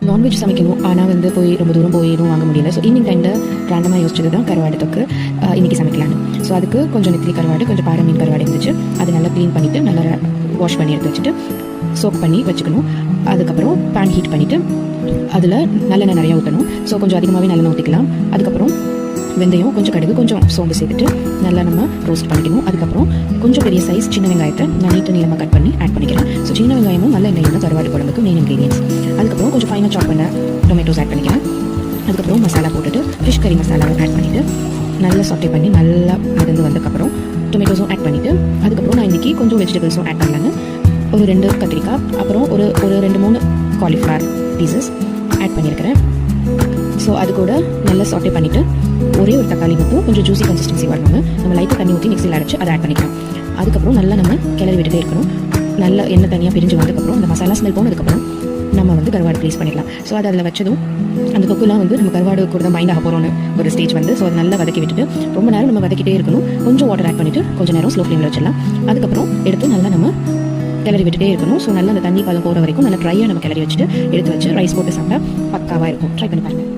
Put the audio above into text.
Non veg சமைக்கணும், ஆனால் வந்து போய் ரொம்ப தூரம் போய் எதுவும் வாங்க முடியல. ஸோ ஈவினிங் டைமில் ரேண்டமாக யோசிச்சது தான் கருவாடு தொக்கு இன்றைக்கி சமைக்கலான்னு. ஸோ அதுக்கு கொஞ்சம் நெத்திலி கருவாடு, கொஞ்சம் பாறை மீன் கருவாடு இருந்துச்சு. அதை நல்லா க்ளீன் பண்ணிவிட்டு நல்லா வாஷ் பண்ணி எடுத்து வச்சுட்டு சோக் பண்ணி வச்சுக்கணும். அதுக்கப்புறம் பேன் ஹீட் பண்ணிவிட்டு அதில் நல்லெண்ணெய் நிறையா ஊற்றணும். ஸோ கொஞ்சம் அதிகமாகவே நல்லெண்ணெய் ஊற்றிக்கலாம். அதுக்கப்புறம் வெந்தயம், கொஞ்சம் கடுகு, கொஞ்சம் சோம்பு சேர்த்துட்டு நல்லா நம்ம ரோஸ்ட் பண்ணிக்கணும். அதுக்கப்புறம் கொஞ்சம் பெரிய சைஸ் சின்ன வெங்காயத்தை நான் நீளமாக கட் பண்ணி ஆட் பண்ணிக்கிறேன். ஸோ சின்ன வெங்காயமும் நல்ல எண்ணெயும் தான் கருவாடு குழம்புக்கு மெயின் இன்க்ரீடியன்ஸ். அதுக்கப்புறம் கொஞ்சம் ஃபைனாக சாப் பண்ண டொமேட்டோஸ் ஆட் பண்ணிக்கிறேன். அதுக்கப்புறம் மசாலா போட்டுட்டு ஃபிஷ் கறி மசாலாவை ஆட் பண்ணிவிட்டு நல்லா சாட்டே பண்ணி நல்லா மிதந்து வந்ததுக்கப்புறம் டொமேட்டோஸும் ஆட் பண்ணிவிட்டு அதுக்கப்புறம் நான் இன்றைக்கி கொஞ்சம் வெஜிடபிள்ஸும் ஆட் பண்ணலான்னு ஒரு 2 கத்திரிக்காய், அப்புறம் ஒரு 2-3 காலிஃப்ளவர் பீசஸ் ஆட் பண்ணியிருக்கிறேன். ஸோ அது கூட நல்லா சாட்டே பண்ணிவிட்டு ஒரே ஒரு தக்காளி மட்டும் கொஞ்சம் ஜூஸி கன்சிஸ்டன்சி வரணும். நம்ம லைட்டாக தண்ணி ஊற்றி மிக்ஸியில் அரைச்சி அதை ஆட் பண்ணிக்கலாம். அதுக்கப்புறம் நல்லா நம்ம கிளறி விட்டுட்டே இருக்கணும். நல்லா எண்ணெய் தனியாக பிரிஞ்சு வந்ததுக்கப்புறம் அந்த மசாலா ஸ்மெல் போனதுக்கப்புறம் நம்ம வந்து கருவாடு ப்ளேஸ் பண்ணிடலாம். ஸோ அது அதில் வச்சதும் அந்த தொக்குலாம் வந்து நம்ம கருவாடு கூட தான் பைண்ட் ஆக போகிறோன்னு ஒரு ஸ்டேஜ் வந்து. ஸோ அதை நல்லா வதக்கி விட்டுட்டு ரொம்ப நேரம் நம்ம வதக்கிட்டே இருக்கணும். கொஞ்சம் வாட்டர் ஆட் பண்ணிவிட்டு கொஞ்சம் நேரம் ஸ்லோ ஃப்ளேமில் வச்சிடலாம். அதுக்கப்புறம் எடுத்து நல்லா நம்ம கிளறி விட்டுட்டே இருக்கணும். ஸோ நல்லா அந்த தண்ணி பதம் போகிற வரைக்கும் நல்லா ட்ரையாக நம்ம கிளறி வச்சுட்டு எடுத்து வச்சு ரைஸ் போட்டு சாப்பிட்டா பக்காவாக இருக்கும். ட்ரை பண்ணி பாருங்கள்.